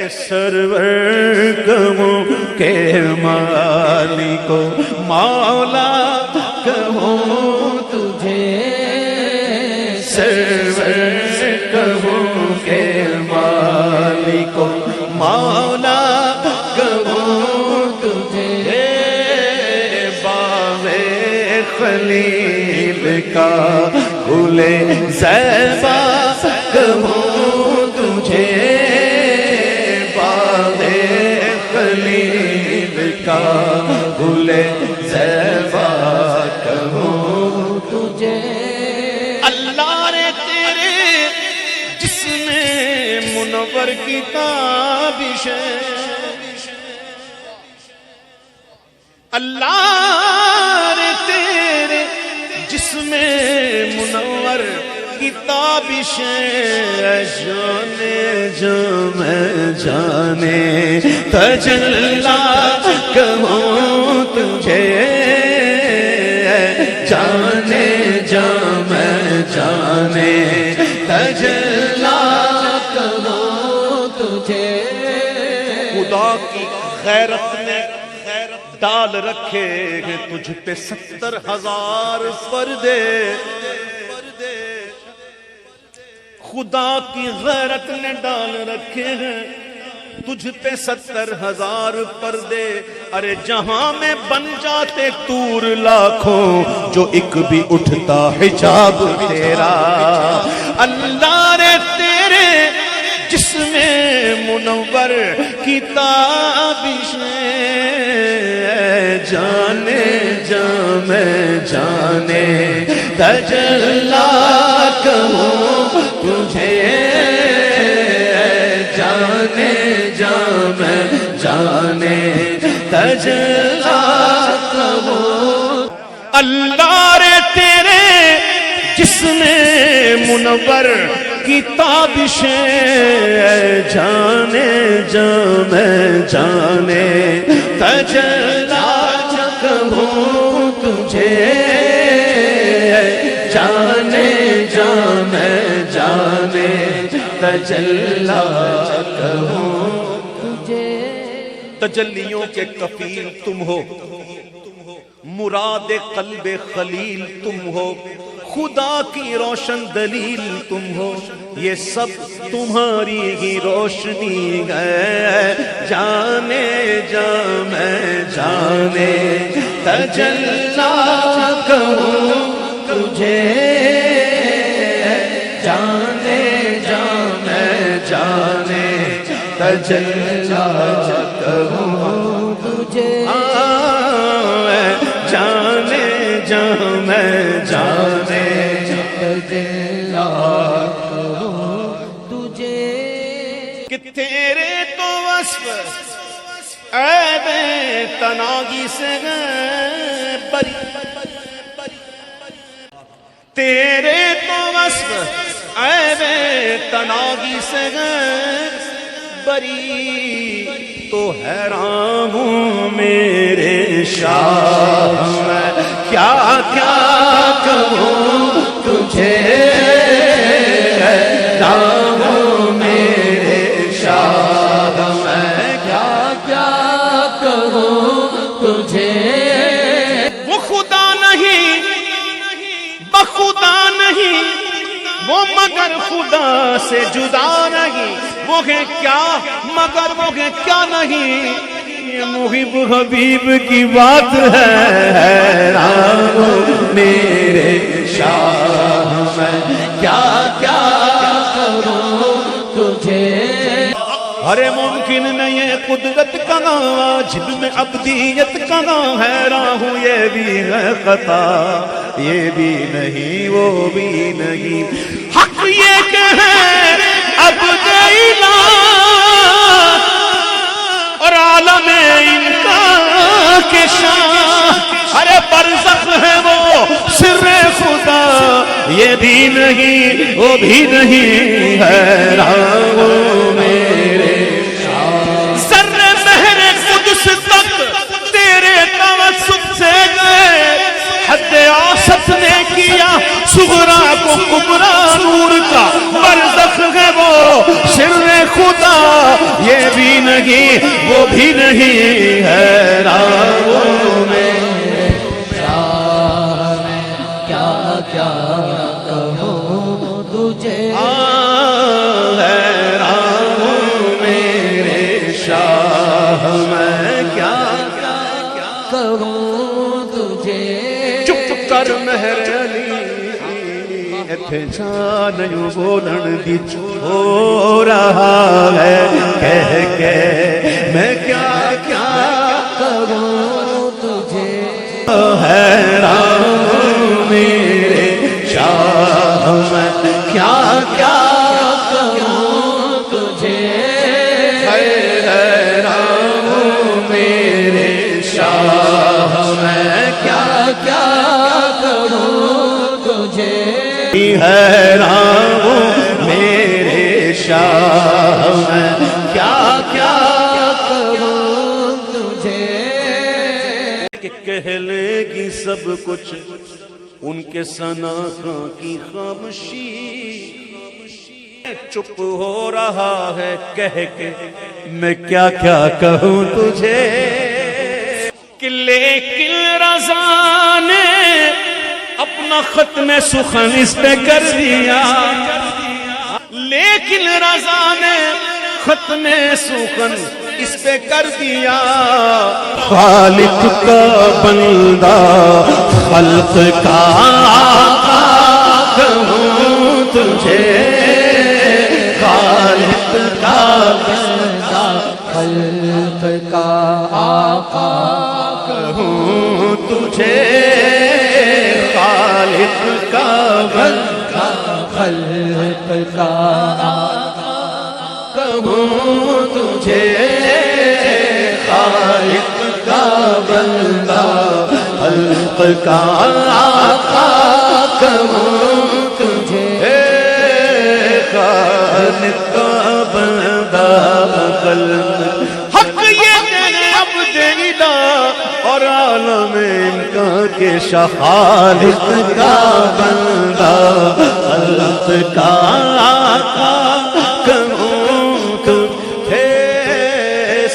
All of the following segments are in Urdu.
سرور کہوں کہ مالک و مولا کہوں تجھے، سرور کہوں کہ مالک و مولا کہوں تجھے، باغ خلیل کا گل زیبا کہوں تجھے، باغ خلیل کا گل زیبا کہوں تجھے۔ اللہ نے تیرے جسم منور کی تابش ہے، اللہ نے تیرے جسم منور کی تابش ہے، جانے جانے جانے تجلا کہوں تجھے، جانے جانے جانے تجلا کہوں تجھے۔ خدا کی غیرت نے ڈال رکھے ہیں تجھ پہ 70,000 پردے، خدا کی غیرت نے ڈال رکھے ہیں تجھ پہ 70,000 پردے، ارے جہاں میں بن جاتے طور لاکھوں، جو ایک بھی اٹھتا حجاب تیرا، اللہ نے تیرے جسم منور کی تابش ہے، جانے جانے جانے تجلا کہوں تجھے، جانے جانے جانے تجلا کہوں۔ اللہ رے تیرے جسم منور کی تابش ہے، جانے جانے جانے تجلا کہوں تجھے، جانے جانے جانے تجلا کہوں تجھے۔ تجلیوں کے کفیل تم ہو، مراد قلب خلیل تم ہو، خدا کی روشن دلیل تم ہو، یہ سب تمہاری ہی روشنی ہے، جانے جانے جانے تجلا کہوں تجھے، جانے جانے جانے تجلا کہوں تجھے، جانے جانے جانے تجلا کہوں تجھے۔ کہ تیرے تو وصف عیب تناغی سے بری، تیرے تو وصف عیب تناغی سے بری، تو حیران ہوں میرے شاہ میں کیا کیا کہوں تجھے، حیران ہوں میرے شاہ میں کیا کیا کہوں تجھے۔ وہ خدا نہیں بخدا نہیں، وہ مگر خدا سے جدا نہیں، وہ ہے کیا مگر وہ ہے کیا نہیں، یہ محب حبیب کی بات ہے، حیران ہوں میرے شاہ میں کیا کیا کروں تجھے۔ ارے ممکن نہیں ہے قدرت کہاں، جب میں عبدیت کہاں، حیران ہوں یہ بھی ہے خطا، یہ بھی نہیں وہ بھی نہیں، حق یہ کہ ہے عبد الہ اور عالم انکار کے شاہ، ارے برزخ ہے وہ سر خدا، یہ بھی نہیں وہ بھی نہیں، حیران ہوں میرے سر مہر قدس تک تیرے توسط سے گئے، حد اوسط نے کیا صغرا کو کبرا، نور کا برزخ ہے وہ سر خدا، یہ بھی نہیں وہ بھی نہیں حیران ہوں میں شاہ میں کیا کیا کہوں تجھے حیران ہوں میرے شاہ میں کیا کہوں تجھے چپ چپ کر مہر علی ایتھے جان یوں بولن دی ہو رہا ہے کہہ کے میں کیا کیا کہوں تجھے حیران ہوں میرے شاہ میں کیا کیا کہوں تجھے حیران ہوں میرے شاہ میں کیا کیا کہوں تجھے حیران ہوں میرے شاہ میں کیا کیا کہوں تجھے کہ کہہ لے گی سب کچھ ان کے ثنا کی خاموشی چپ ہو رہا ہے کہہ کے میں کیا کیا کہوں تجھے کہ لیکن رضا نے اپنا ختم سخن اس پہ کر دیا لیکن رضا نے ختم سخن اس پہ کر دیا خالق کا بندہ خلق کا آقا کہوں تجھے خالق کا بندہ خلق کا آقا کہوں تجھے خالق کا بندہ خلق کا آقا کہوں تجھے خالق کا بندہ خلق کا آقا کہوں تجھے خالق کا بندہ خلق حق یہ تیرے عبد الہ اور عالم امکان کے شاہ خالق کا بندہ خلق کا آقا کہوں تجھے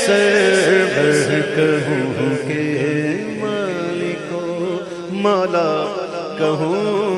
سرور کہوں کہ مالک و مولا کہوں